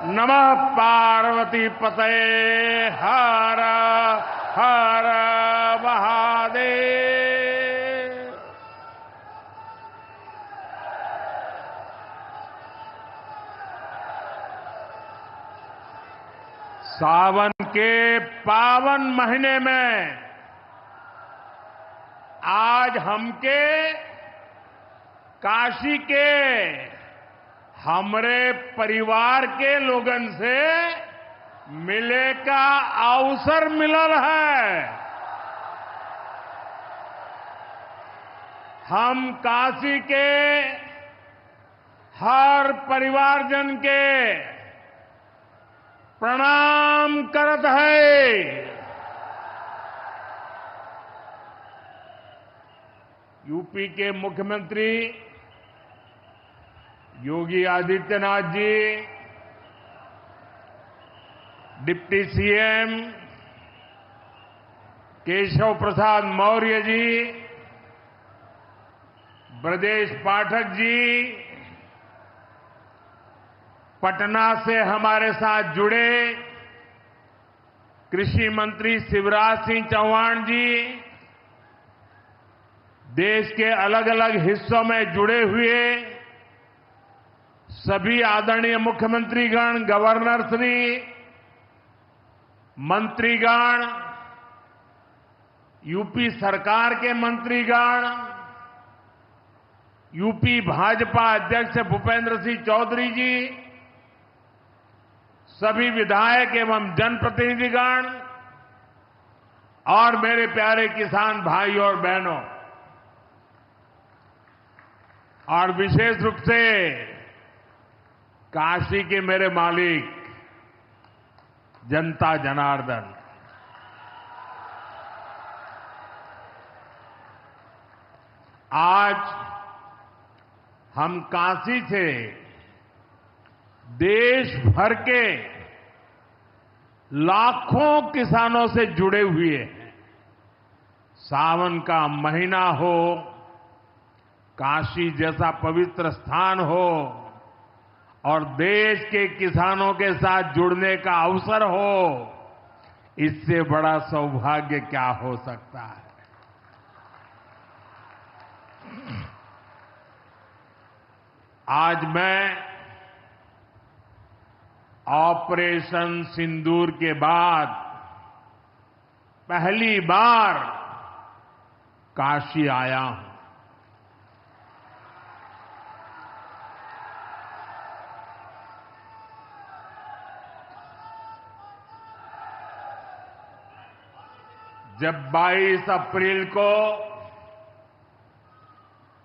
नमः पार्वती पतये हर हर महादेव। सावन के पावन महीने में आज हमके काशी के हमरे परिवार के लोगन से मिले का अवसर मिलल है। हम काशी के हर परिवारजन के प्रणाम करत है। यूपी के मुख्यमंत्री योगी आदित्यनाथ जी, डिप्टी सीएम केशव प्रसाद मौर्य जी, ब्रजेश पाठक जी, पटना से हमारे साथ जुड़े कृषि मंत्री शिवराज सिंह चौहान जी, देश के अलग अलग हिस्सों में जुड़े हुए सभी आदरणीय मुख्यमंत्रीगण, गवर्नर श्री, मंत्रीगण, यूपी सरकार के मंत्रीगण, यूपी भाजपा अध्यक्ष भूपेंद्र सिंह चौधरी जी, सभी विधायक एवं जनप्रतिनिधिगण और मेरे प्यारे किसान भाई और बहनों, और विशेष रूप से काशी के मेरे मालिक जनता जनार्दन, आज हम काशी से देश भर के लाखों किसानों से जुड़े हुए हैं। सावन का महीना हो, काशी जैसा पवित्र स्थान हो और देश के किसानों के साथ जुड़ने का अवसर हो, इससे बड़ा सौभाग्य क्या हो सकता है। आज मैं ऑपरेशन सिंदूर के बाद पहली बार काशी आया हूं। जब 22 अप्रैल को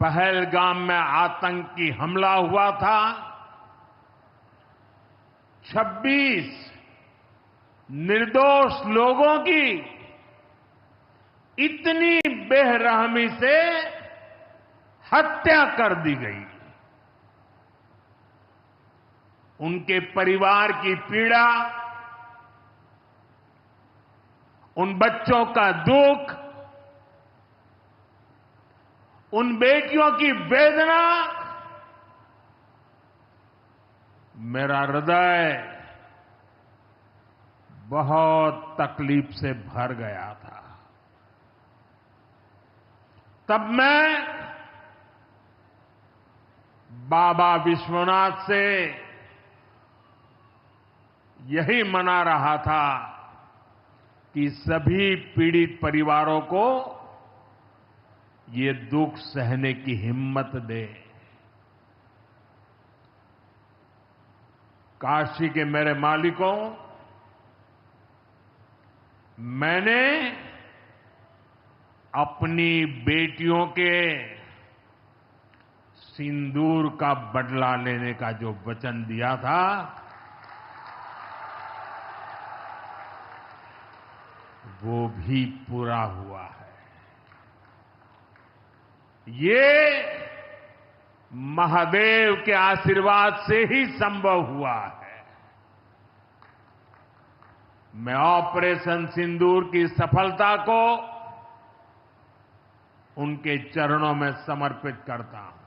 पहलगाम में आतंकी हमला हुआ था, 26 निर्दोष लोगों की इतनी बेरहमी से हत्या कर दी गई। उनके परिवार की पीड़ा, उन बच्चों का दुख, उन बेटियों की वेदना, मेरा हृदय बहुत तकलीफ से भर गया था। तब मैं बाबा विश्वनाथ से यही मना रहा था कि सभी पीड़ित परिवारों को ये दुख सहने की हिम्मत दे। काशी के मेरे मालिकों, मैंने अपनी बेटियों के सिंदूर का बदला लेने का जो वचन दिया था, वो भी पूरा हुआ है। ये महादेव के आशीर्वाद से ही संभव हुआ है। मैं ऑपरेशन सिंदूर की सफलता को उनके चरणों में समर्पित करता हूं।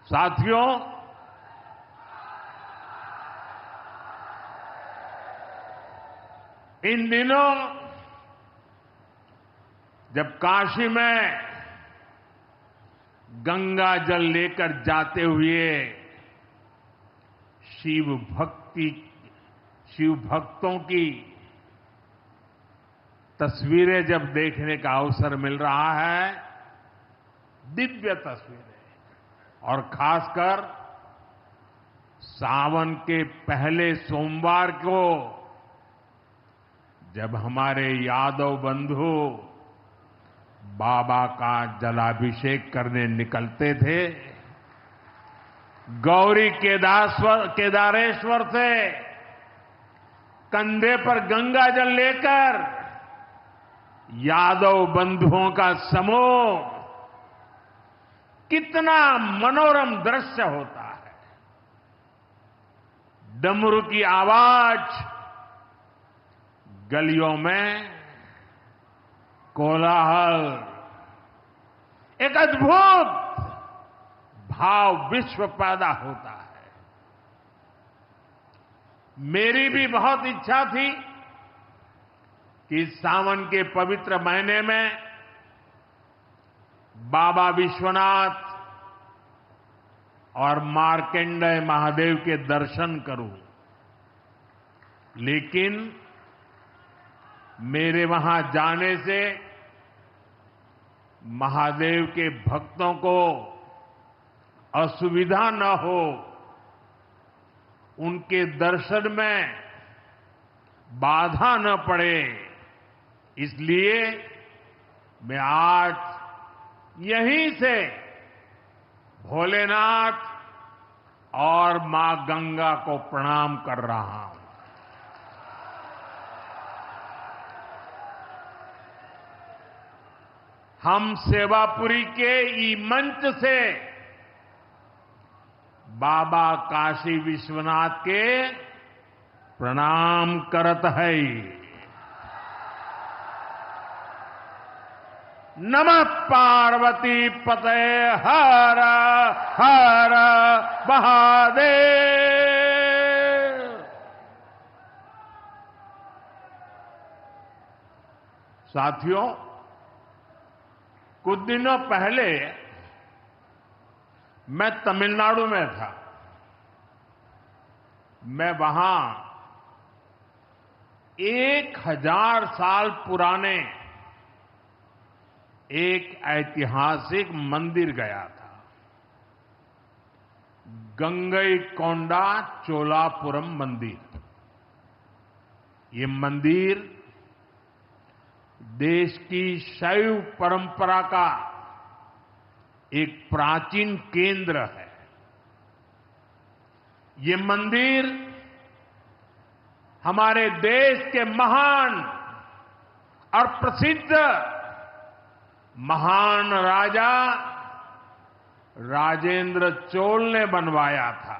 साथियों, इन दिनों जब काशी में गंगा जल लेकर जाते हुए शिव भक्तों की तस्वीरें जब देखने का अवसर मिल रहा है, दिव्य तस्वीरें, और खासकर सावन के पहले सोमवार को जब हमारे यादव बंधु बाबा का जलाभिषेक करने निकलते थे, गौरी केदारेश्वर से कंधे पर गंगा जल लेकर यादव बंधुओं का समूह, कितना मनोरम दृश्य होता है। डमरू की आवाज, गलियों में कोलाहल, एक अद्भुत भाव विश्व पैदा होता है। मेरी भी बहुत इच्छा थी कि सावन के पवित्र महीने में बाबा विश्वनाथ और मार्कंडेय महादेव के दर्शन करूं, लेकिन मेरे वहां जाने से महादेव के भक्तों को असुविधा न हो, उनके दर्शन में बाधा न पड़े, इसलिए मैं आज यहीं से भोलेनाथ और मां गंगा को प्रणाम कर रहा हूं। हम सेवापुरी के ई मंच से बाबा काशी विश्वनाथ के प्रणाम करत है। नमः पार्वती पते हर हर महादेव। साथियों, कुछ दिनों पहले मैं तमिलनाडु में था। मैं वहां 1000 साल पुराने एक ऐतिहासिक मंदिर गया था, गंगईकोंडा चोलापुरम मंदिर। ये मंदिर देश की शैव परंपरा का एक प्राचीन केंद्र है। ये मंदिर हमारे देश के महान और प्रसिद्ध महान राजा राजेंद्र चोल ने बनवाया था।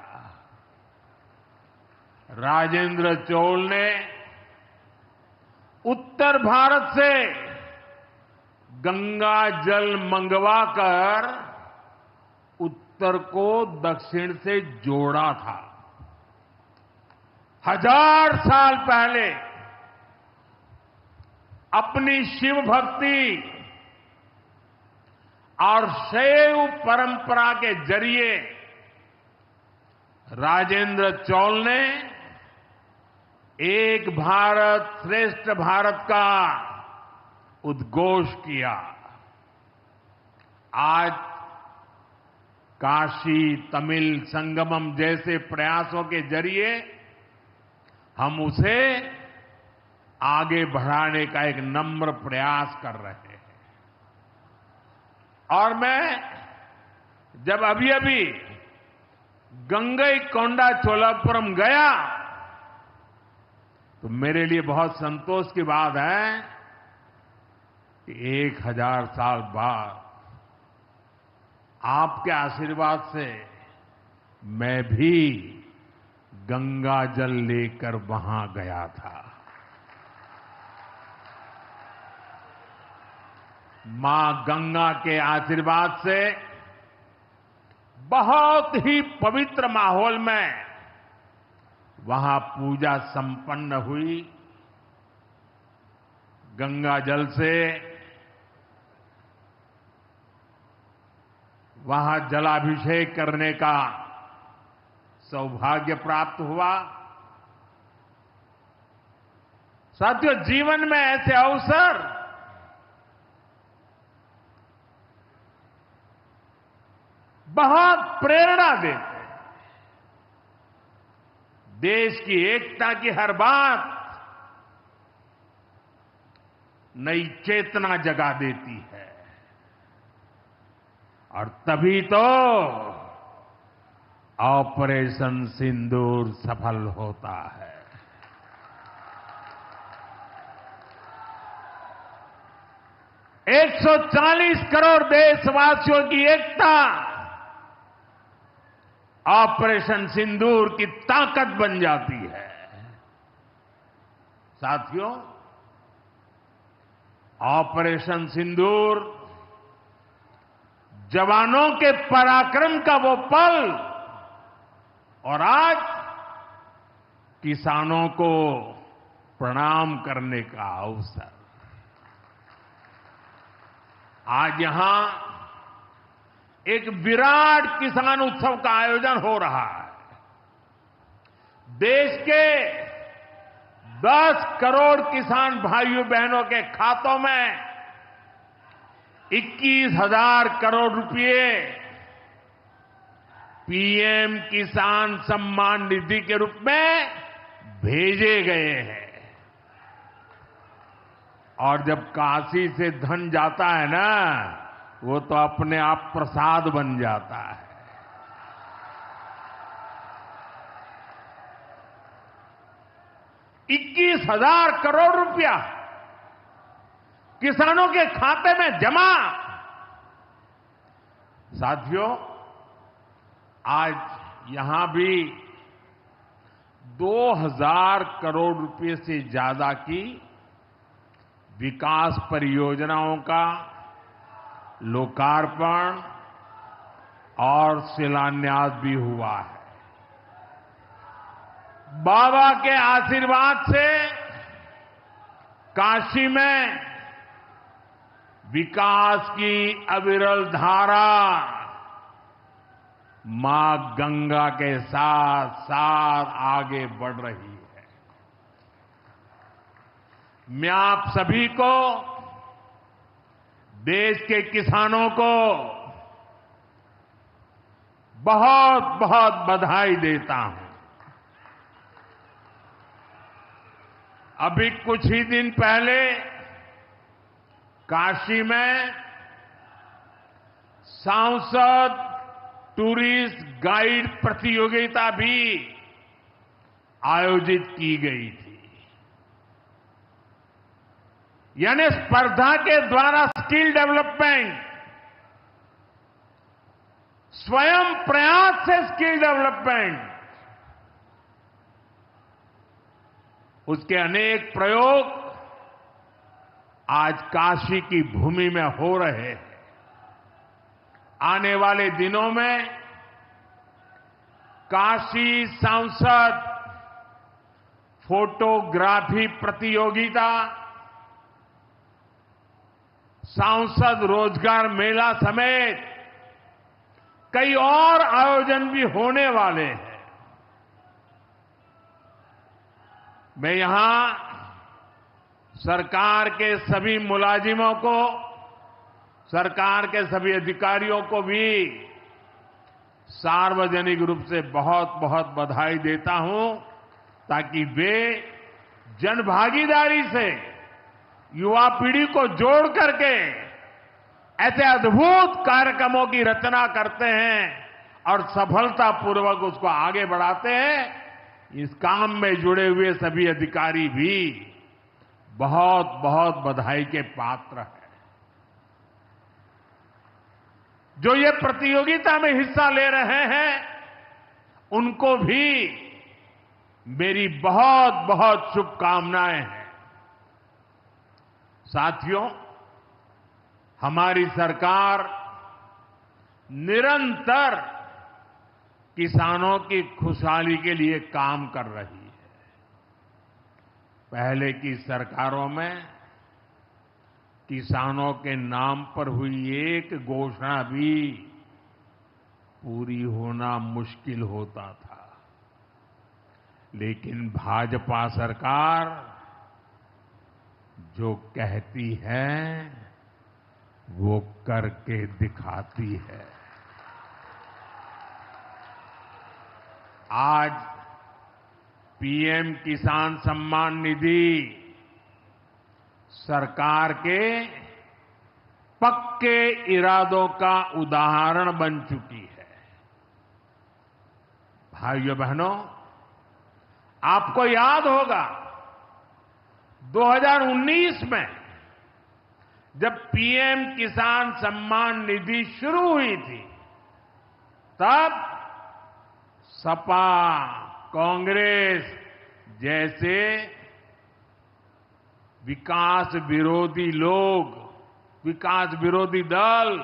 राजेंद्र चोल ने उत्तर भारत से गंगा जल मंगवाकर उत्तर को दक्षिण से जोड़ा था। 1000 साल पहले अपनी शिव भक्ति और शैव परंपरा के जरिए राजेंद्र चोल ने एक भारत श्रेष्ठ भारत का उद्घोष किया। आज काशी तमिल संगमम जैसे प्रयासों के जरिए हम उसे आगे बढ़ाने का एक नम्र प्रयास कर रहे हैं। और मैं जब अभी गंगईकोंडा चोलापुरम गया तो मेरे लिए बहुत संतोष की बात है कि 1000 साल बाद आपके आशीर्वाद से मैं भी गंगा जल लेकर वहां गया था। मां गंगा के आशीर्वाद से बहुत ही पवित्र माहौल में वहां पूजा संपन्न हुई। गंगा जल से वहां जलाभिषेक करने का सौभाग्य प्राप्त हुआ। साथियों, जीवन में ऐसे अवसर बहुत प्रेरणा देते हैं। देश की एकता की हर बात नई चेतना जगा देती है और तभी तो ऑपरेशन सिंदूर सफल होता है। एक 140 करोड़ देशवासियों की एकता ऑपरेशन सिंदूर की ताकत बन जाती है। साथियों, ऑपरेशन सिंदूर जवानों के पराक्रम का वो पल और आज किसानों को प्रणाम करने का अवसर। आज यहां एक विराट किसान उत्सव का आयोजन हो रहा है। देश के 10 करोड़ किसान भाइयों बहनों के खातों में 21,000 करोड़ रुपए पीएम किसान सम्मान निधि के रूप में भेजे गए हैं। और जब काशी से धन जाता है ना, वो तो अपने आप प्रसाद बन जाता है। ₹21,000 करोड़ रुपया किसानों के खाते में जमा। साथियों, आज यहां भी 2,000 करोड़ रुपए से ज्यादा की विकास परियोजनाओं का लोकार्पण और शिलान्यास भी हुआ है। बाबा के आशीर्वाद से काशी में विकास की अविरल धारा मां गंगा के साथ साथ आगे बढ़ रही है। मैं आप सभी को, देश के किसानों को बहुत बहुत बधाई देता हूं। अभी कुछ ही दिन पहले काशी में सांसद टूरिस्ट गाइड प्रतियोगिता भी आयोजित की गई थी। यानी स्पर्धा के द्वारा स्किल डेवलपमेंट, स्वयं प्रयास से स्किल डेवलपमेंट, उसके अनेक प्रयोग आज काशी की भूमि में हो रहे हैं। आने वाले दिनों में काशी सांसद फोटोग्राफी प्रतियोगिता, सांसद रोजगार मेला समेत कई और आयोजन भी होने वाले हैं। मैं यहां सरकार के सभी मुलाजिमों को, सरकार के सभी अधिकारियों को भी सार्वजनिक रूप से बहुत बहुत बधाई देता हूं, ताकि वे जनभागीदारी से युवा पीढ़ी को जोड़ करके ऐसे अद्भुत कार्यक्रमों की रचना करते हैं और सफलतापूर्वक उसको आगे बढ़ाते हैं। इस काम में जुड़े हुए सभी अधिकारी भी बहुत बहुत बधाई के पात्र हैं। जो ये प्रतियोगिता में हिस्सा ले रहे हैं, उनको भी मेरी बहुत बहुत शुभकामनाएं हैं। साथियों, हमारी सरकार निरंतर किसानों की खुशहाली के लिए काम कर रही है। पहले की सरकारों में किसानों के नाम पर हुई एक घोषणा भी पूरी होना मुश्किल होता था। लेकिन भाजपा सरकार जो कहती है वो करके दिखाती है। आज पीएम किसान सम्मान निधि सरकार के पक्के इरादों का उदाहरण बन चुकी है। भाइयों बहनों, आपको याद होगा 2019 में जब पीएम किसान सम्मान निधि शुरू हुई थी, तब सपा, कांग्रेस जैसे विकास विरोधी लोग, विकास विरोधी दल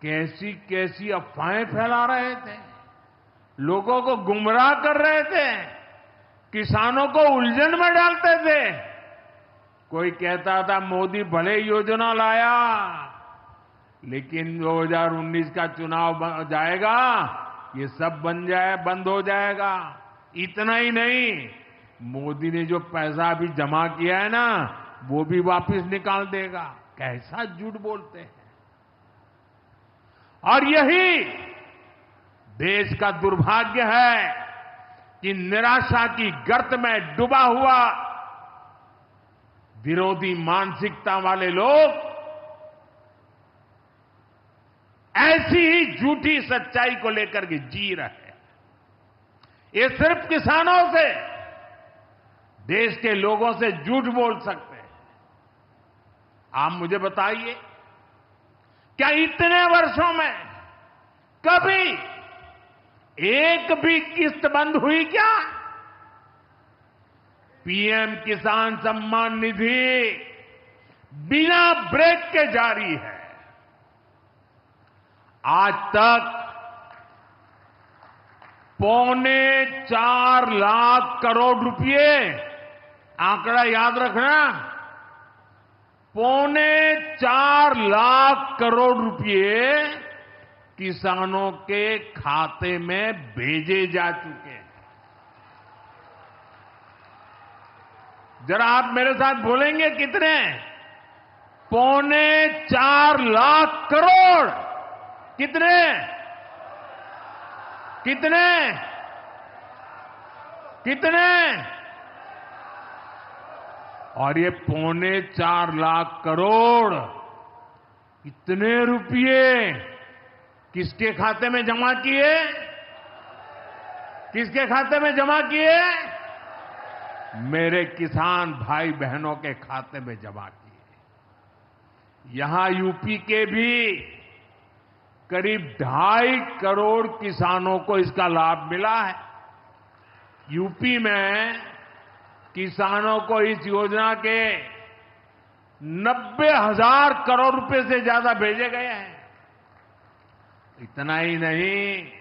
कैसी कैसी अफवाहें फैला रहे थे, लोगों को गुमराह कर रहे थे, किसानों को उलझन में डालते थे। कोई कहता था मोदी भले योजना लाया, लेकिन 2019 का चुनाव जाएगा, ये सब बंद हो जाएगा। इतना ही नहीं, मोदी ने जो पैसा अभी जमा किया है ना, वो भी वापस निकाल देगा। कैसा झूठ बोलते हैं। और यही देश का दुर्भाग्य है कि निराशा की गर्त में डूबा हुआ विरोधी मानसिकता वाले लोग ऐसी ही झूठी सच्चाई को लेकर के जी रहे हैं। ये सिर्फ किसानों से, देश के लोगों से झूठ बोल सकते हैं। आप मुझे बताइए, क्या इतने वर्षों में कभी एक भी किस्त बंद हुई क्या? पीएम किसान सम्मान निधि बिना ब्रेक के जारी है। आज तक 4.25 लाख करोड़ रुपए, आंकड़ा याद रखना, 4.25 लाख करोड़ रुपए किसानों के खाते में भेजे जा चुके हैं। जरा आप मेरे साथ बोलेंगे कितने? 4.25 लाख करोड़। कितने? कितने? कितने? और ये 4.25 लाख करोड़ इतने रुपये किसके खाते में जमा किए? किसके खाते में जमा किए? मेरे किसान भाई बहनों के खाते में जमा किए। यहां यूपी के भी करीब 2.5 करोड़ किसानों को इसका लाभ मिला है। यूपी में किसानों को इस योजना के 90,000 करोड़ रुपए से ज्यादा भेजे गए हैं। इतना ही नहीं,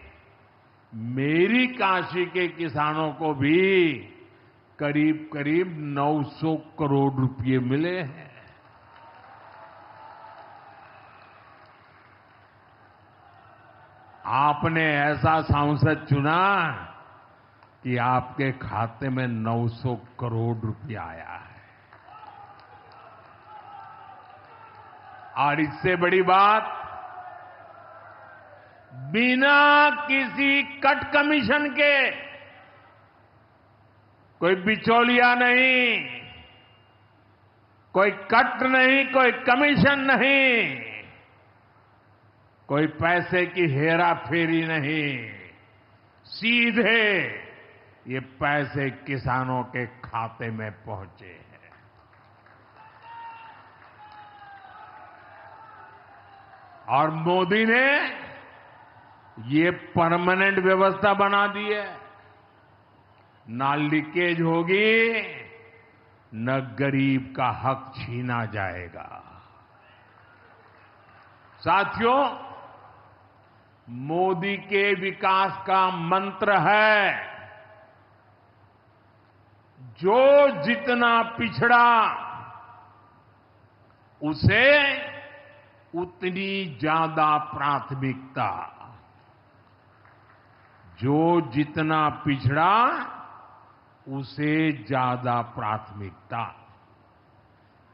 मेरी काशी के किसानों को भी करीब करीब 900 करोड़ रुपए मिले हैं। आपने ऐसा सांसद चुना कि आपके खाते में 900 करोड़ रुपया आया है। और इससे बड़ी बात, बिना किसी कट कमीशन के, कोई बिचौलिया नहीं, कोई कट नहीं, कोई कमीशन नहीं, कोई पैसे की हेरा फेरी नहीं, सीधे ये पैसे किसानों के खाते में पहुंचे हैं। और मोदी ने ये परमानेंट व्यवस्था बना दी है। ना लीकेज होगी, न गरीब का हक छीना जाएगा। साथियों, मोदी के विकास का मंत्र है। जो जितना पिछड़ा उसे उतनी ज्यादा प्राथमिकता। जो जितना पिछड़ा उसे ज्यादा प्राथमिकता।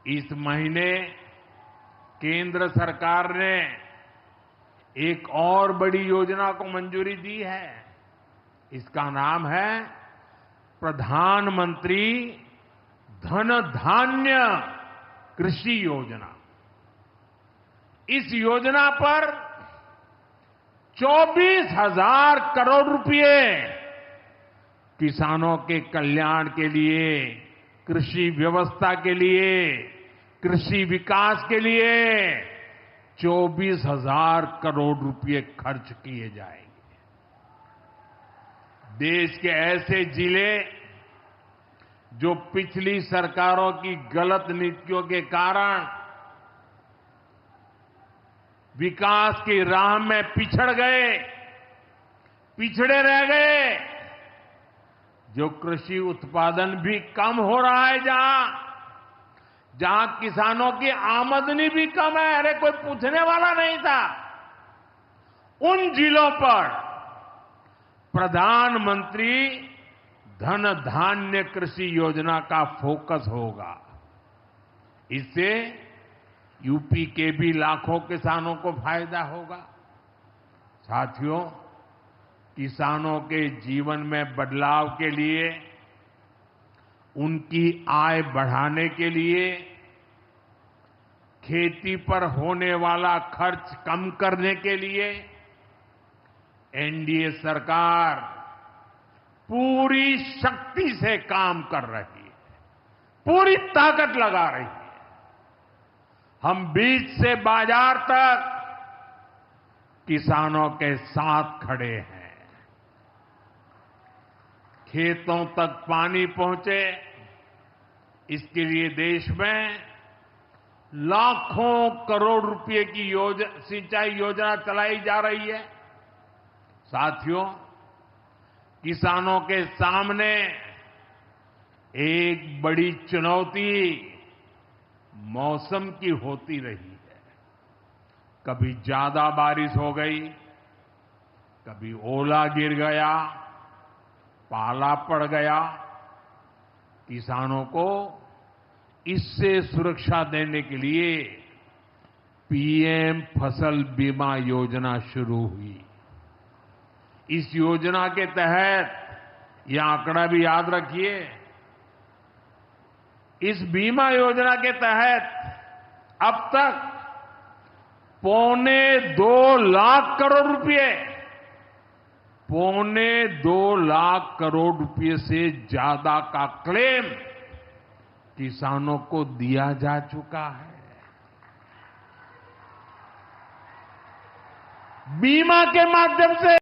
इस महीने केंद्र सरकार ने एक और बड़ी योजना को मंजूरी दी है। इसका नाम है प्रधानमंत्री धन धान्य कृषि योजना। इस योजना पर 24,000 करोड़ रुपए किसानों के कल्याण के लिए, कृषि व्यवस्था के लिए, कृषि विकास के लिए 24,000 करोड़ रुपए खर्च किए जाएंगे। देश के ऐसे जिले जो पिछली सरकारों की गलत नीतियों के कारण विकास की राह में पिछड़ गए, पिछड़े रह गए, जो कृषि उत्पादन भी कम हो रहा है, जहां किसानों की आमदनी भी कम है, अरे कोई पूछने वाला नहीं था, उन जिलों पर प्रधानमंत्री धन धान्य कृषि योजना का फोकस होगा। इससे यूपी के भी लाखों किसानों को फायदा होगा। साथियों, किसानों के जीवन में बदलाव के लिए, उनकी आय बढ़ाने के लिए, खेती पर होने वाला खर्च कम करने के लिए एनडीए सरकार पूरी शक्ति से काम कर रही है, पूरी ताकत लगा रही है। हम बीज से बाजार तक किसानों के साथ खड़े हैं। खेतों तक पानी पहुंचे, इसके लिए देश में लाखों करोड़ रुपए की सिंचाई योजना चलाई जा रही है। साथियों, किसानों के सामने एक बड़ी चुनौती मौसम की होती रही है। कभी ज्यादा बारिश हो गई, कभी ओला गिर गया, पाला पड़ गया। किसानों को इससे सुरक्षा देने के लिए पीएम फसल बीमा योजना शुरू हुई। इस योजना के तहत, यह आंकड़ा भी याद रखिए, इस बीमा योजना के तहत अब तक 2.25 लाख करोड़ रुपए, 2.25 लाख करोड़ रुपए से ज्यादा का क्लेम किसानों को दिया जा चुका है। बीमा के माध्यम से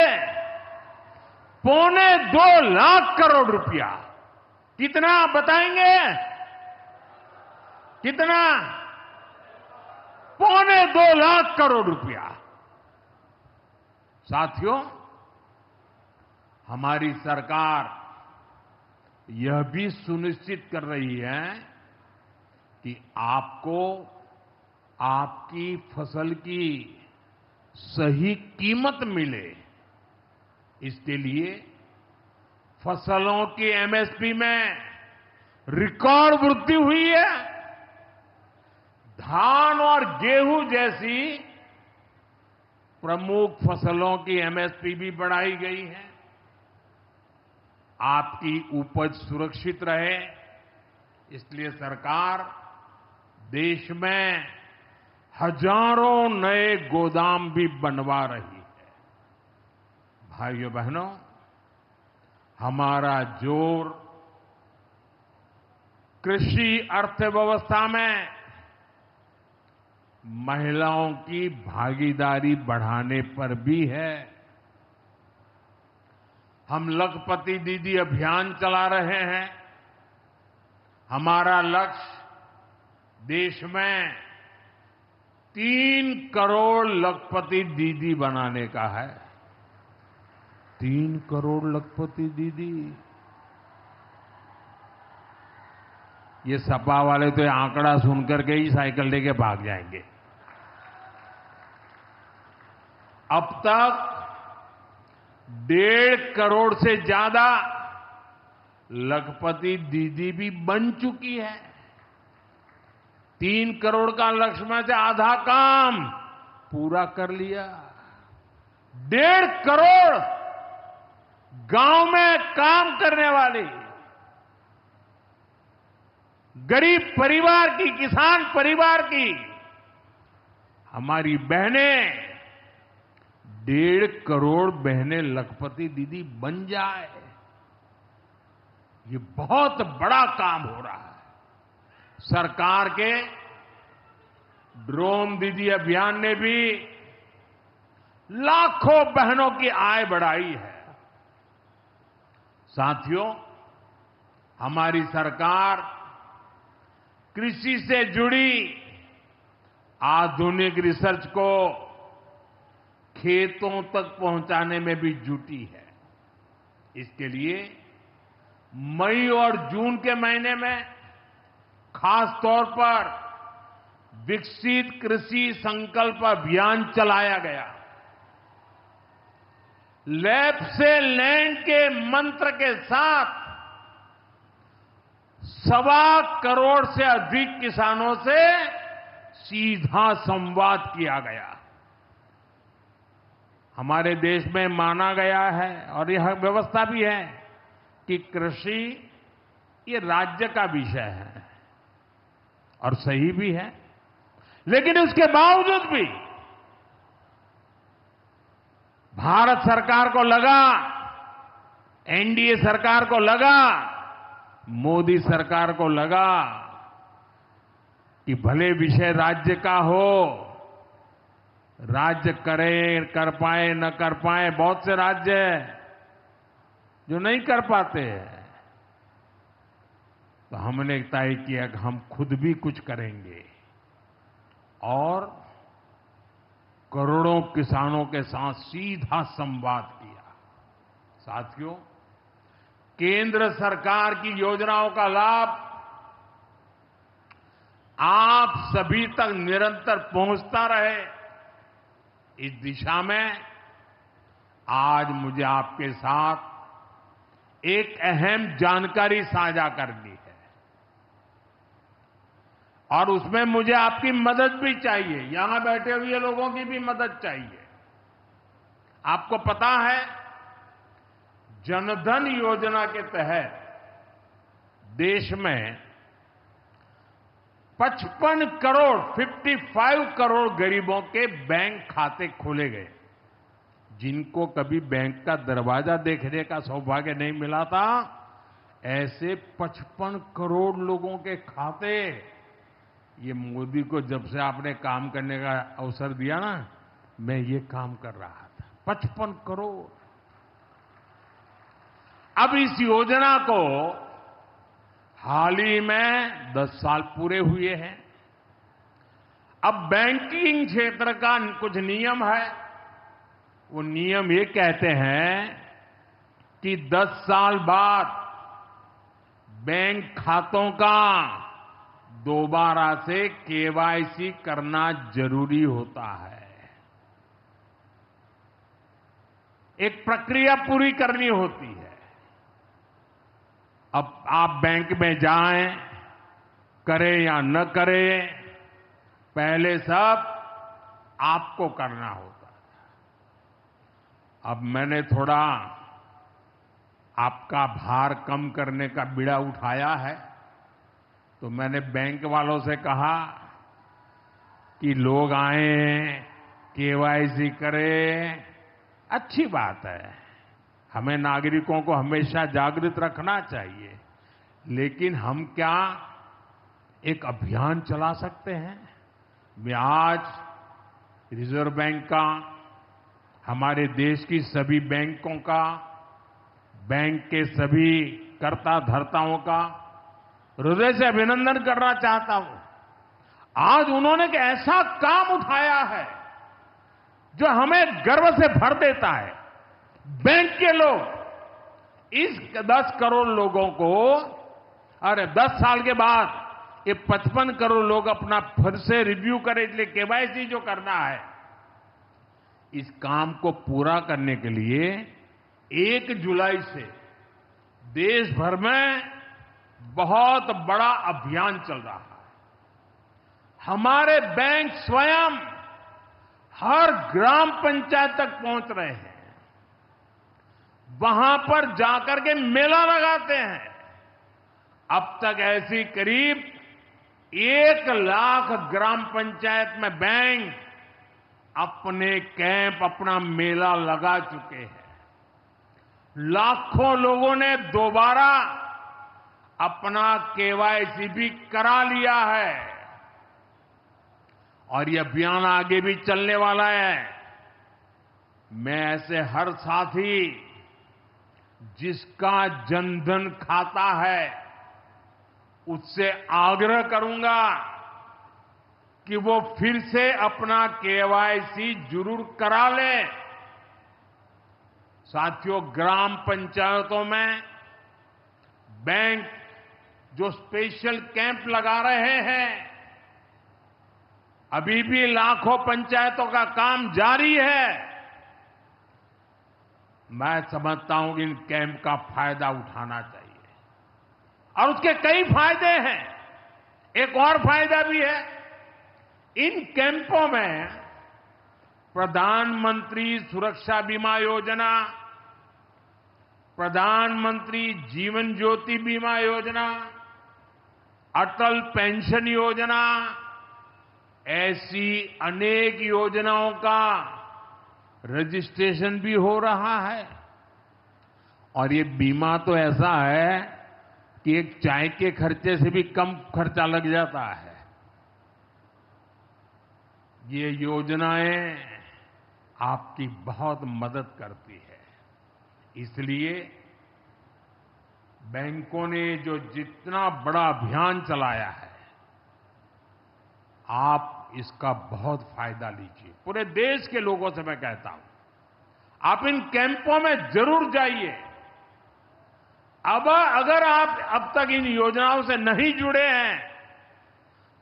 2.25 लाख करोड़ रुपया। कितना बताएंगे? कितना? 2.25 लाख करोड़ रुपया। साथियों, हमारी सरकार यह भी सुनिश्चित कर रही है कि आपको आपकी फसल की सही कीमत मिले। इसके लिए फसलों की एमएसपी में रिकॉर्ड वृद्धि हुई है। धान और गेहूं जैसी प्रमुख फसलों की एमएसपी भी बढ़ाई गई है। आपकी उपज सुरक्षित रहे, इसलिए सरकार देश में हजारों नए गोदाम भी बनवा रही है। भाइयों बहनों, हमारा जोर कृषि अर्थव्यवस्था में महिलाओं की भागीदारी बढ़ाने पर भी है। हम लखपति दीदी अभियान चला रहे हैं। हमारा लक्ष्य देश में 3 करोड़ लखपति दीदी बनाने का है। 3 करोड़ लखपति दीदी। ये सपा वाले तो ये आंकड़ा सुनकर के ही साइकिल लेके भाग जाएंगे। अब तक 1.5 करोड़ से ज्यादा लखपति दीदी भी बन चुकी है। 3 करोड़ का लक्ष्य में से आधा काम पूरा कर लिया। 1.5 करोड़ गांव में काम करने वाली गरीब परिवार की, किसान परिवार की हमारी बहनें, 1.5 करोड़ बहनें लखपति दीदी बन जाए, ये बहुत बड़ा काम हो रहा है। सरकार के ड्रोन दीदी अभियान ने भी लाखों बहनों की आय बढ़ाई है। साथियों, हमारी सरकार कृषि से जुड़ी आधुनिक रिसर्च को खेतों तक पहुंचाने में भी जुटी है। इसके लिए मई और जून के महीने में खास तौर पर विकसित कृषि संकल्प अभियान चलाया गया। लैब से लैंड के मंत्र के साथ 1.25 करोड़ से अधिक किसानों से सीधा संवाद किया गया। हमारे देश में माना गया है और यह व्यवस्था भी है कि कृषि ये राज्य का विषय है और सही भी है, लेकिन उसके बावजूद भी भारत सरकार को लगा, एनडीए सरकार को लगा, मोदी सरकार को लगा कि भले विषय राज्य का हो, राज्य करे, कर पाए न कर पाए, बहुत से राज्य जो नहीं कर पाते हैं, तो हमने तय किया कि हम खुद भी कुछ करेंगे और करोड़ों किसानों के साथ सीधा संवाद किया। साथियों, केंद्र सरकार की योजनाओं का लाभ आप सभी तक निरंतर पहुंचता रहे, इस दिशा में आज मुझे आपके साथ एक अहम जानकारी साझा करनी है और उसमें मुझे आपकी मदद भी चाहिए। यहां बैठे हुए लोगों की भी मदद चाहिए। आपको पता है, जनधन योजना के तहत देश में 55 करोड़ गरीबों के बैंक खाते खोले गए। जिनको कभी बैंक का दरवाजा देखने का सौभाग्य नहीं मिला था, ऐसे 55 करोड़ लोगों के खाते, ये मोदी को जब से आपने काम करने का अवसर दिया ना, मैं ये काम कर रहा था। 55 करोड़। अब इस योजना को हाल ही में 10 साल पूरे हुए हैं। अब बैंकिंग क्षेत्र का कुछ नियम है। वो नियम ये कहते हैं कि 10 साल बाद बैंक खातों का दोबारा से केवाईसी करना जरूरी होता है। एक प्रक्रिया पूरी करनी होती है। अब आप बैंक में जाएं, करें या न करें, पहले सब आपको करना होता है। अब मैंने थोड़ा आपका भार कम करने का बीड़ा उठाया है, तो मैंने बैंक वालों से कहा कि लोग आएं, केवाईसी करें, अच्छी बात है। हमें नागरिकों को हमेशा जागृत रखना चाहिए, लेकिन हम क्या एक अभियान चला सकते हैं? मैं आज रिजर्व बैंक का, हमारे देश की सभी बैंकों का, बैंक के सभी कर्ता धर्ताओं का हृदय से अभिनंदन करना चाहता हूं। आज उन्होंने एक ऐसा काम उठाया है जो हमें गर्व से भर देता है। बैंक के लोग इस 10 करोड़ लोगों को, अरे 10 साल के बाद ये 55 करोड़ लोग अपना फिर से रिव्यू करें, इसलिए केवाईसी जो करना है, इस काम को पूरा करने के लिए 1 जुलाई से देश भर में बहुत बड़ा अभियान चल रहा है। हमारे बैंक स्वयं हर ग्राम पंचायत तक पहुंच रहे हैं, वहां पर जाकर के मेला लगाते हैं। अब तक ऐसी करीब 1 लाख ग्राम पंचायत में बैंक अपने कैंप, अपना मेला लगा चुके हैं। लाखों लोगों ने दोबारा अपना केवाईसी भी करा लिया है और ये अभियान आगे भी चलने वाला है। मैं ऐसे हर साथी जिसका जनधन खाता है उससे आग्रह करूंगा कि वो फिर से अपना केवाईसी जरूर करा ले। साथियों, ग्राम पंचायतों में बैंक जो स्पेशल कैंप लगा रहे हैं, अभी भी लाखों पंचायतों का काम जारी है। मैं समझता हूं कि इन कैंप का फायदा उठाना चाहिए और उसके कई फायदे हैं। एक और फायदा भी है, इन कैंपों में प्रधानमंत्री सुरक्षा बीमा योजना, प्रधानमंत्री जीवन ज्योति बीमा योजना, अटल पेंशन योजना, ऐसी अनेक योजनाओं का रजिस्ट्रेशन भी हो रहा है। और ये बीमा तो ऐसा है कि एक चाय के खर्चे से भी कम खर्चा लग जाता है। ये योजनाएं आपकी बहुत मदद करती है। इसलिए बैंकों ने जो जितना बड़ा अभियान चलाया है, आप इसका बहुत फायदा लीजिए। पूरे देश के लोगों से मैं कहता हूं, आप इन कैंपों में जरूर जाइए। अब अगर आप अब तक इन योजनाओं से नहीं जुड़े हैं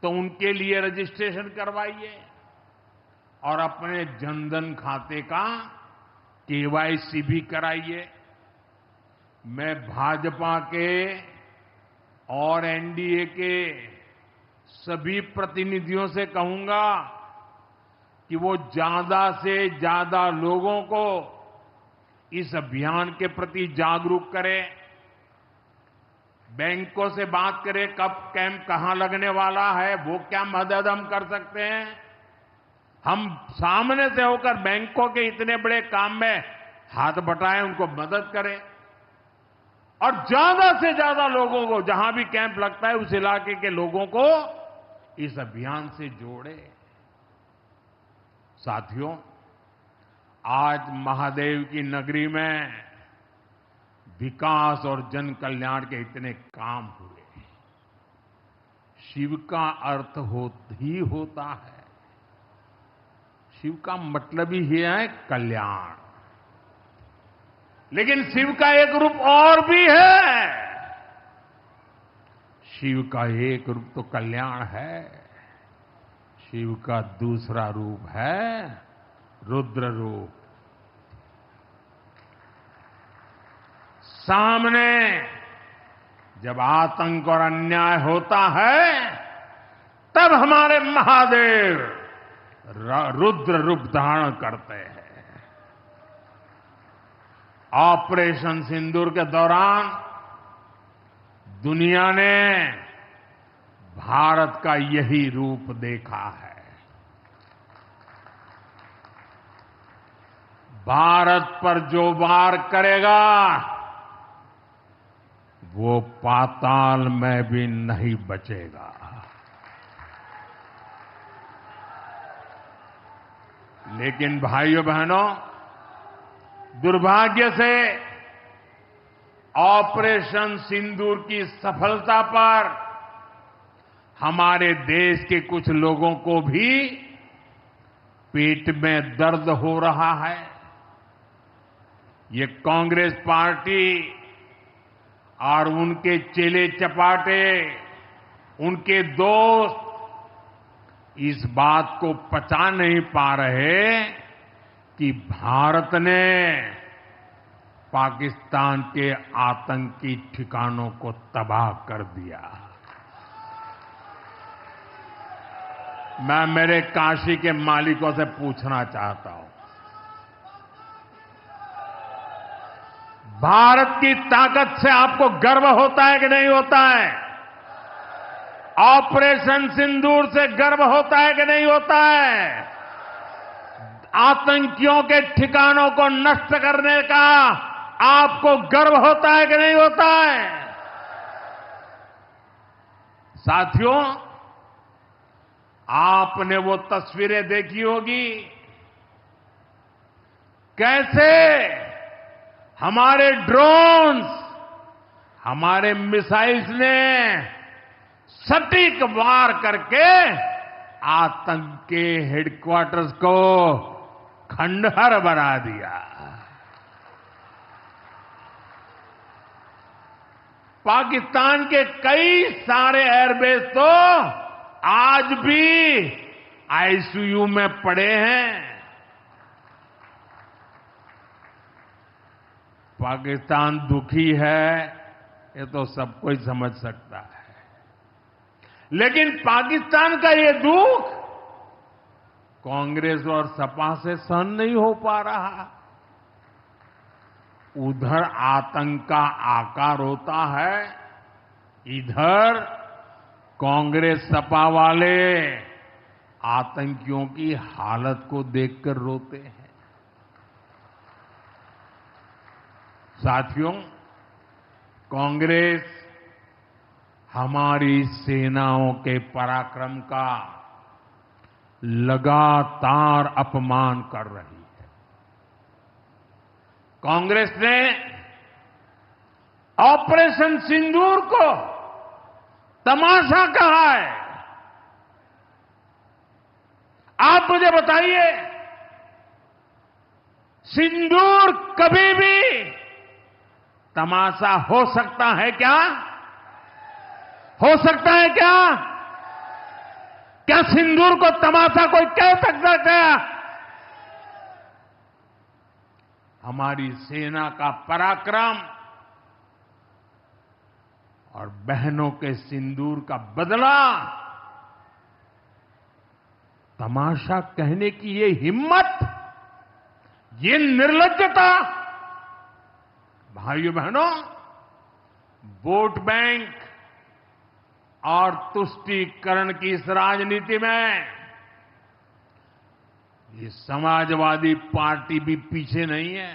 तो उनके लिए रजिस्ट्रेशन करवाइए और अपने जनधन खाते का केवाईसी भी कराइए। मैं भाजपा के और एनडीए के सभी प्रतिनिधियों से कहूंगा कि वो ज्यादा से ज्यादा लोगों को इस अभियान के प्रति जागरूक करें। बैंकों से बात करें कब कैंप कहां लगने वाला है, वो क्या मदद हम कर सकते हैं। हम सामने से होकर बैंकों के इतने बड़े काम में हाथ बटाएं, उनको मदद करें और ज्यादा से ज्यादा लोगों को, जहां भी कैंप लगता है उस इलाके के लोगों को इस अभियान से जोड़े। साथियों, आज महादेव की नगरी में विकास और जन कल्याण के इतने काम हुए। शिव का अर्थ ही होता है, शिव का मतलब ही है कल्याण। लेकिन शिव का एक रूप और भी है। शिव का एक रूप तो कल्याण है, शिव का दूसरा रूप है रुद्र रूप। सामने जब आतंक और अन्याय होता है तब हमारे महादेव रुद्र रूप धारण करते हैं। ऑपरेशन सिंदूर के दौरान दुनिया ने भारत का यही रूप देखा है। भारत पर जो वार करेगा वो पाताल में भी नहीं बचेगा। लेकिन भाइयों बहनों, दुर्भाग्य से ऑपरेशन सिंदूर की सफलता पर हमारे देश के कुछ लोगों को भी पेट में दर्द हो रहा है। ये कांग्रेस पार्टी और उनके चेले चपाटे, उनके दोस्त इस बात को पचा नहीं पा रहे कि भारत ने पाकिस्तान के आतंकी ठिकानों को तबाह कर दिया। मैं मेरे काशी के मालिकों से पूछना चाहता हूं, भारत की ताकत से आपको गर्व होता है कि नहीं होता है? ऑपरेशन सिंदूर से गर्व होता है कि नहीं होता है? आतंकियों के ठिकानों को नष्ट करने का आपको गर्व होता है कि नहीं होता है? साथियों, आपने वो तस्वीरें देखी होगी, कैसे हमारे ड्रोन्स, हमारे मिसाइल्स ने सटीक वार करके आतंक के हेडक्वार्टर्स को खंडहर बना दिया। पाकिस्तान के कई सारे एयरबेस तो आज भी आईसीयू में पड़े हैं। पाकिस्तान दुखी है, ये तो सब कोई समझ सकता है, लेकिन पाकिस्तान का ये दुख कांग्रेस और सपा से सहन नहीं हो पा रहा। उधर आतंक का आकार होता है, इधर कांग्रेस सपा वाले आतंकियों की हालत को देखकर रोते हैं। साथियों, कांग्रेस हमारी सेनाओं के पराक्रम का लगातार अपमान कर रही है। कांग्रेस ने ऑपरेशन सिंदूर को तमाशा कहा है। आप मुझे बताइए, सिंदूर कभी भी तमाशा हो सकता है क्या? हो सकता है क्या? क्या सिंदूर को तमाशा कोई कह सकता है क्या? हमारी सेना का पराक्रम और बहनों के सिंदूर का बदला तमाशा कहने की ये हिम्मत, ये निर्लज्जता, भाइयों बहनों, वोट बैंक और तुष्टीकरण की इस राजनीति में ये समाजवादी पार्टी भी पीछे नहीं है।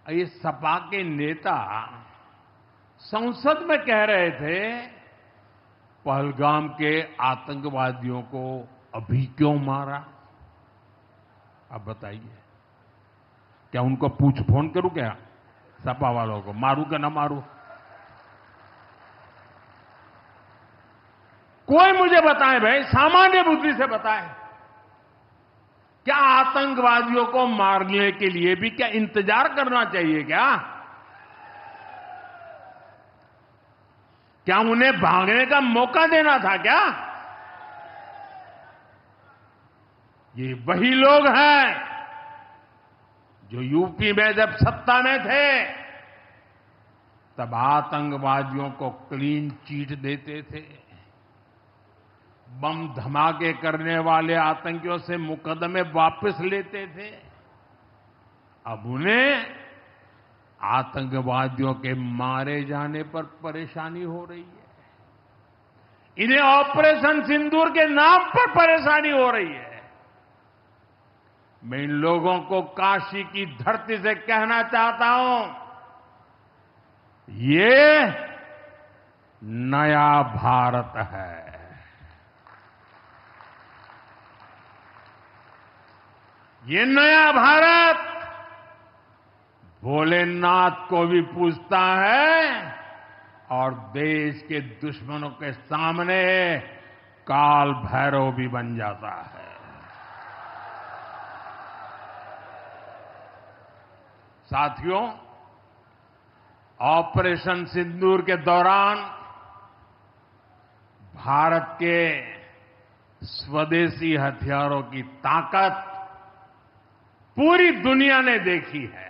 ये सपा के नेता संसद में कह रहे थे, पहलगाम के आतंकवादियों को अभी क्यों मारा? अब बताइए, क्या उनको पूछ फोन करूं क्या? सपा वालों को मारूं क्या ना मारूं? कोई मुझे बताए भाई, सामान्य बुद्धि से बताए, क्या आतंकवादियों को मारने के लिए भी क्या इंतजार करना चाहिए क्या? क्या उन्हें भागने का मौका देना था क्या? ये वही लोग हैं जो यूपी में जब सत्ता में थे तब आतंकवादियों को क्लीन चिट देते थे, बम धमाके करने वाले आतंकियों से मुकदमे वापस लेते थे। अब उन्हें आतंकवादियों के मारे जाने पर परेशानी हो रही है। इन्हें ऑपरेशन सिंदूर के नाम पर परेशानी हो रही है। मैं इन लोगों को काशी की धरती से कहना चाहता हूं, ये नया भारत है। ये नया भारत भोलेनाथ को भी पूजता है और देश के दुश्मनों के सामने काल भैरव भी बन जाता है। साथियों, ऑपरेशन सिंदूर के दौरान भारत के स्वदेशी हथियारों की ताकत पूरी दुनिया ने देखी है।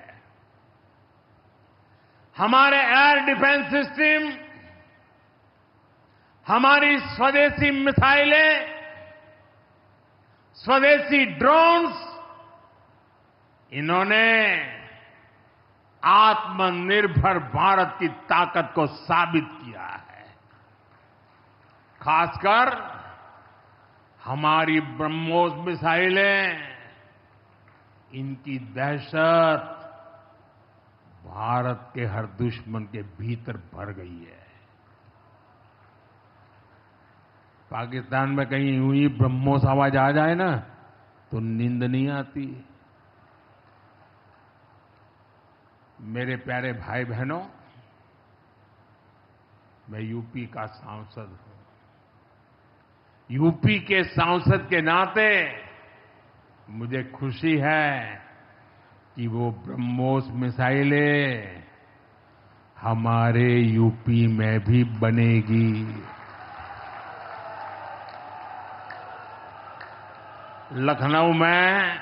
हमारे एयर डिफेंस सिस्टम, हमारी स्वदेशी मिसाइलें, स्वदेशी ड्रोन्स, इन्होंने आत्मनिर्भर भारत की ताकत को साबित किया है। खासकर हमारी ब्रह्मोस मिसाइलें, इनकी दहशत भारत के हर दुश्मन के भीतर भर गई है। पाकिस्तान में कहीं यूं ही ब्रह्मोस आवाज आ जाए ना तो नींद नहीं आती। मेरे प्यारे भाई बहनों, मैं यूपी का सांसद हूं। यूपी के सांसद के नाते मुझे खुशी है कि वो ब्रह्मोस मिसाइलें हमारे यूपी में भी बनेगी। लखनऊ में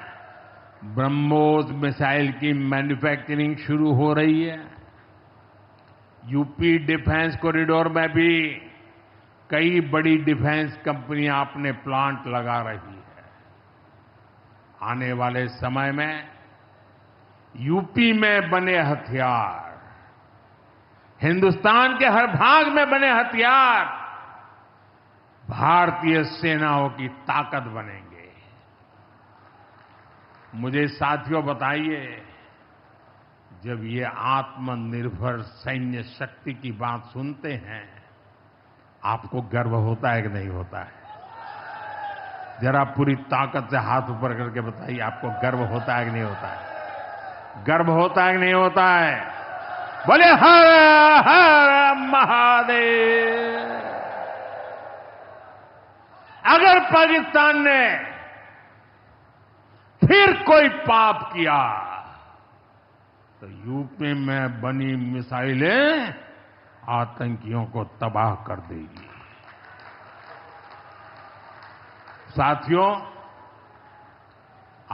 ब्रह्मोस मिसाइल की मैन्युफैक्चरिंग शुरू हो रही है। यूपी डिफेंस कॉरिडोर में भी कई बड़ी डिफेंस कंपनियां अपने प्लांट लगा रही है। आने वाले समय में यूपी में बने हथियार, हिंदुस्तान के हर भाग में बने हथियार भारतीय सेनाओं की ताकत बनेंगे। मुझे साथियों बताइए, जब ये आत्मनिर्भर सैन्य शक्ति की बात सुनते हैं, आपको गर्व होता है कि नहीं होता है? जरा पूरी ताकत से हाथ ऊपर करके बताइए, आपको गर्व होता है कि नहीं होता है? गर्व होता है कि नहीं होता है? बोले हर हर महादेव। अगर पाकिस्तान ने फिर कोई पाप किया तो यूपी में बनी मिसाइलें आतंकियों को तबाह कर देगी। साथियों,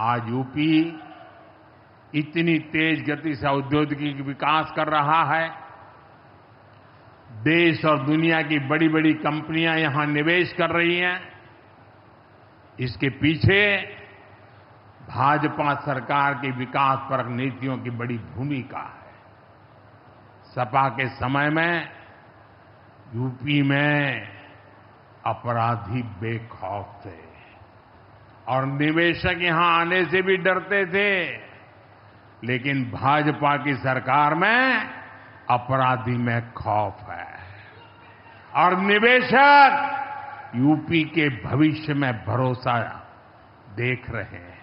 आज यूपी इतनी तेज गति से औद्योगिक विकास कर रहा है। देश और दुनिया की बड़ी बड़ी कंपनियां यहां निवेश कर रही हैं। इसके पीछे भाजपा सरकार की विकासपरक नीतियों की बड़ी भूमिका है। सपा के समय में यूपी में अपराधी बेखौफ थे और निवेशक यहां आने से भी डरते थे, लेकिन भाजपा की सरकार में अपराधी में खौफ है और निवेशक यूपी के भविष्य में भरोसा देख रहे हैं।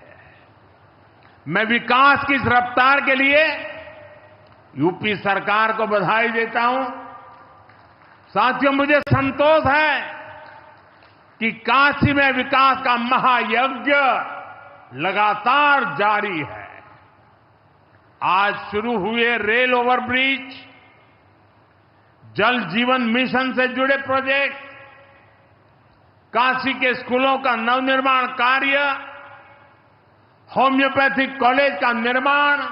मैं विकास की इस रफ्तार के लिए यूपी सरकार को बधाई देता हूं। साथियों, मुझे संतोष है कि काशी में विकास का महायज्ञ लगातार जारी है। आज शुरू हुए रेल ओवरब्रिज, जल जीवन मिशन से जुड़े प्रोजेक्ट, काशी के स्कूलों का नवनिर्माण कार्य, होम्योपैथिक कॉलेज का निर्माण,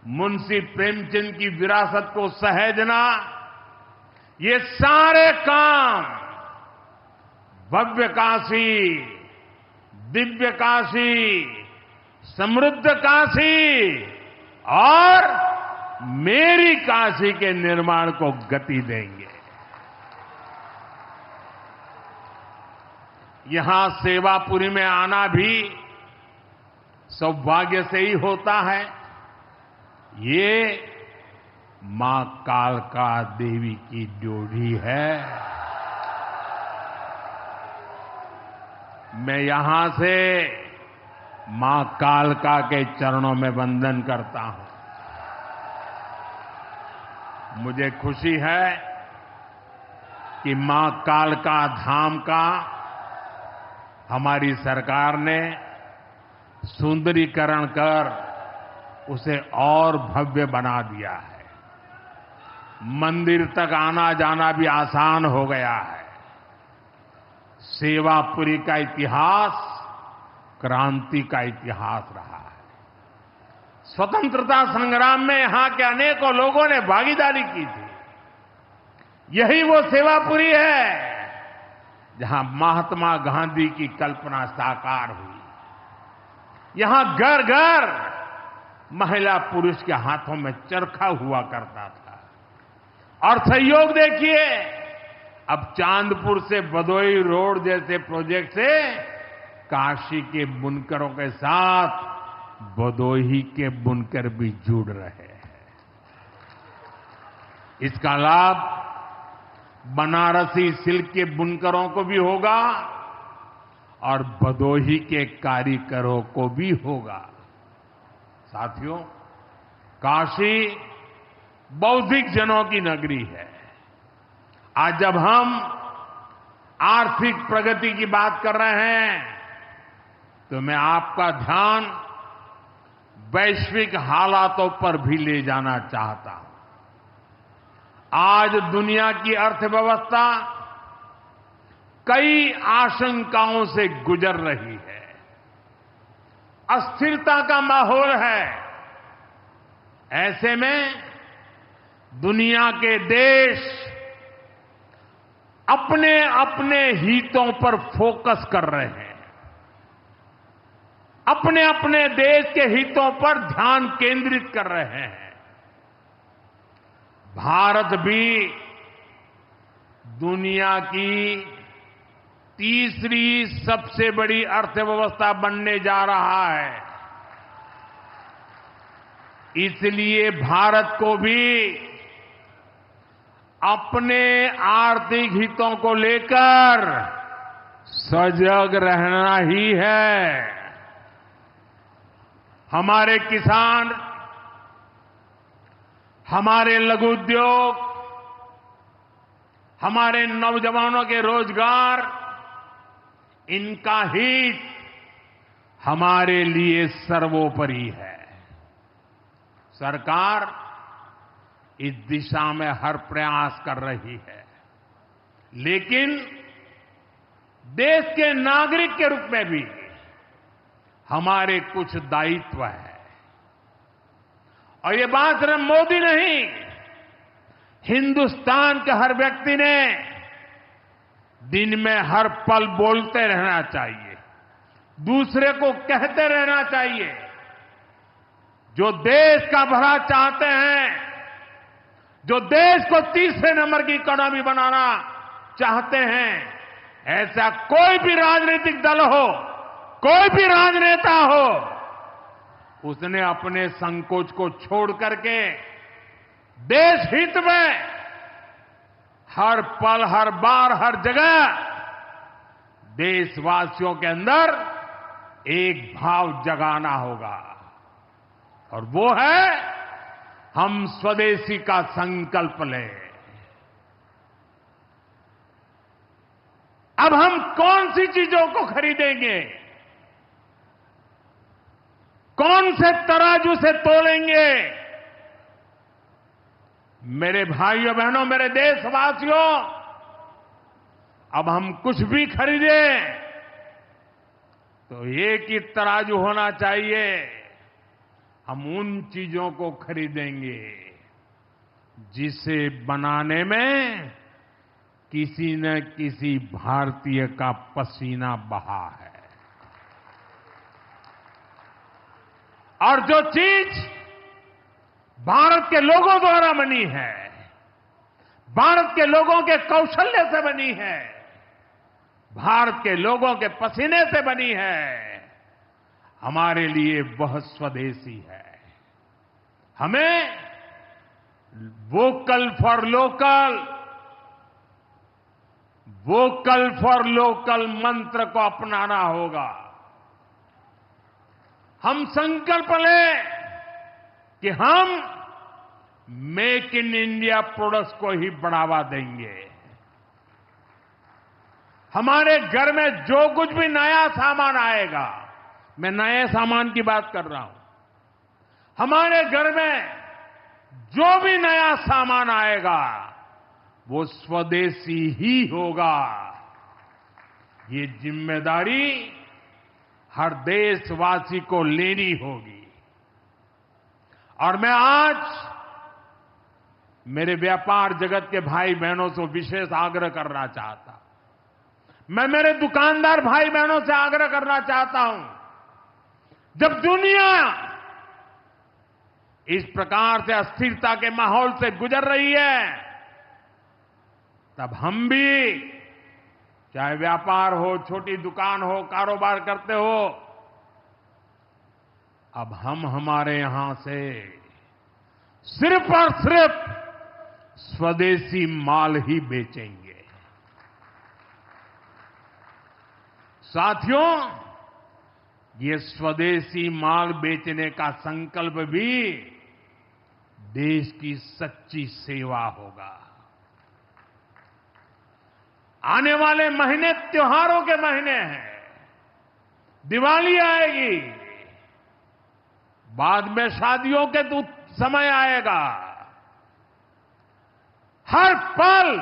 मुंशी प्रेमचंद की विरासत को सहेजना, ये सारे काम भव्य काशी, दिव्य काशी, समृद्ध काशी और मेरी काशी के निर्माण को गति देंगे। यहां सेवापुरी में आना भी सौभाग्य से ही होता है। ये मां कालका देवी की ड्योढ़ी है। मैं यहां से मां कालका के चरणों में वंदन करता हूं। मुझे खुशी है कि मां कालका धाम का हमारी सरकार ने सुंदरीकरण कर उसे और भव्य बना दिया है। मंदिर तक आना जाना भी आसान हो गया है। सेवापुरी का इतिहास क्रांति का इतिहास रहा है। स्वतंत्रता संग्राम में यहां के अनेकों लोगों ने भागीदारी की थी। यही वो सेवापुरी है जहां महात्मा गांधी की कल्पना साकार हुई। यहां घर घर महिला पुरुष के हाथों में चरखा हुआ करता था। और सहयोग देखिए, अब चांदपुर से भदोई रोड जैसे प्रोजेक्ट से काशी के बुनकरों के साथ भदोही के बुनकर भी जुड़ रहे हैं। इसका लाभ बनारसी सिल्क के बुनकरों को भी होगा और भदोही के कारीगरों को भी होगा। साथियों, काशी बौद्धिक जनों की नगरी है। आज जब हम आर्थिक प्रगति की बात कर रहे हैं तो मैं आपका ध्यान वैश्विक हालातों पर भी ले जाना चाहता हूं। आज दुनिया की अर्थव्यवस्था कई आशंकाओं से गुजर रही है। अस्थिरता का माहौल है। ऐसे में दुनिया के देश अपने अपने हितों पर फोकस कर रहे हैं। अपने अपने देश के हितों पर ध्यान केंद्रित कर रहे हैं। भारत भी दुनिया की तीसरी सबसे बड़ी अर्थव्यवस्था बनने जा रहा है। इसलिए भारत को भी अपने आर्थिक हितों को लेकर सजग रहना ही है। हमारे किसान, हमारे लघु उद्योग, हमारे नौजवानों के रोजगार, इनका हित हमारे लिए सर्वोपरि है। सरकार इस दिशा में हर प्रयास कर रही है, लेकिन देश के नागरिक के रूप में भी हमारे कुछ दायित्व है। और ये बात सिर्फ मोदी नहीं, हिंदुस्तान के हर व्यक्ति ने दिन में हर पल बोलते रहना चाहिए, दूसरे को कहते रहना चाहिए। जो देश का भला चाहते हैं, जो देश को तीसरे नंबर की इकोनॉमी बनाना चाहते हैं, ऐसा कोई भी राजनीतिक दल हो, कोई भी राजनेता हो, उसने अपने संकोच को छोड़ करके देश हित में हर पल, हर बार, हर जगह देशवासियों के अंदर एक भाव जगाना होगा, और वो है हम स्वदेशी का संकल्प लें। अब हम कौन सी चीजों को खरीदेंगे, कौन से तराजू से तोलेंगे? मेरे भाइयों बहनों, मेरे देशवासियों, अब हम कुछ भी खरीदें तो एक ही तराजू होना चाहिए। हम उन चीजों को खरीदेंगे जिसे बनाने में किसी न किसी भारतीय का पसीना बहा है। और जो चीज भारत के लोगों द्वारा बनी है, भारत के लोगों के कौशल्य से बनी है, भारत के लोगों के पसीने से बनी है, हमारे लिए वह स्वदेशी है। हमें vocal for local, vocal for local मंत्र को अपनाना होगा। हम संकल्प लें कि हम मेक इन इंडिया प्रोडक्ट्स को ही बढ़ावा देंगे। हमारे घर में जो कुछ भी नया सामान आएगा, मैं नए सामान की बात कर रहा हूं, हमारे घर में जो भी नया सामान आएगा वो स्वदेशी ही होगा। ये जिम्मेदारी हर देशवासी को लेनी होगी। और मैं आज मेरे व्यापार जगत के भाई बहनों से विशेष आग्रह करना चाहता हूं। मैं मेरे दुकानदार भाई बहनों से आग्रह करना चाहता हूं, जब दुनिया इस प्रकार से अस्थिरता के माहौल से गुजर रही है, तब हम भी, चाहे व्यापार हो, छोटी दुकान हो, कारोबार करते हो, अब हम हमारे यहां से सिर्फ और सिर्फ स्वदेशी माल ही बेचेंगे। साथियों, ये स्वदेशी माल बेचने का संकल्प भी देश की सच्ची सेवा होगा। आने वाले महीने त्योहारों के महीने हैं। दिवाली आएगी, बाद में शादियों के समय आएगा। हर पल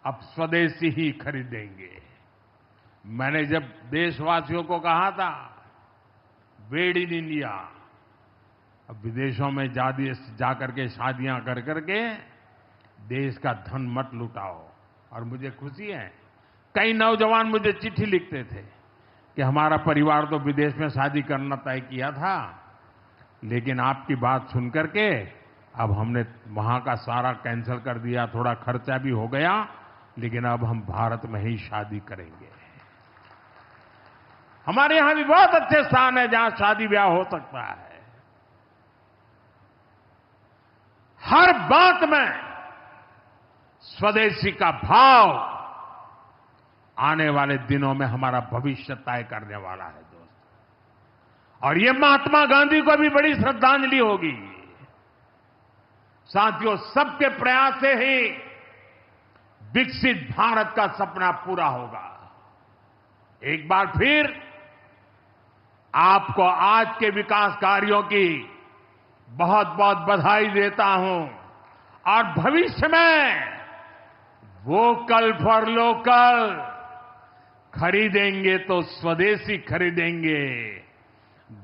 अब स्वदेशी ही खरीदेंगे। मैंने जब देशवासियों को कहा था मेड इन इंडिया, अब विदेशों में जाकर के शादियां कर करके देश का धन मत लुटाओ। और मुझे खुशी है, कई नौजवान मुझे चिट्ठी लिखते थे कि हमारा परिवार तो विदेश में शादी करना तय किया था, लेकिन आपकी बात सुनकर के अब हमने वहां का सारा कैंसिल कर दिया। थोड़ा खर्चा भी हो गया, लेकिन अब हम भारत में ही शादी करेंगे। हमारे यहां भी बहुत अच्छे स्थान है जहां शादी ब्याह हो सकता है। हर बात में स्वदेशी का भाव आने वाले दिनों में हमारा भविष्य तय करने वाला है दोस्तों। और ये महात्मा गांधी को भी बड़ी श्रद्धांजलि होगी। साथियों, सबके प्रयास से ही विकसित भारत का सपना पूरा होगा। एक बार फिर आपको आज के विकास कार्यों की बहुत बहुत बधाई देता हूं। और भविष्य में वोकल फॉर लोकल, खरीदेंगे तो स्वदेशी खरीदेंगे,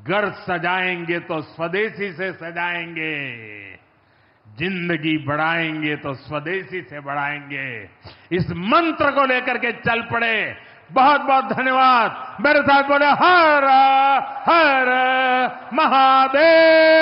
घर सजाएंगे तो स्वदेशी से सजाएंगे, जिंदगी बढ़ाएंगे तो स्वदेशी से बढ़ाएंगे। इस मंत्र को लेकर के चल पड़े। बहुत बहुत धन्यवाद। मेरे साथ बोले हर हर महादेव।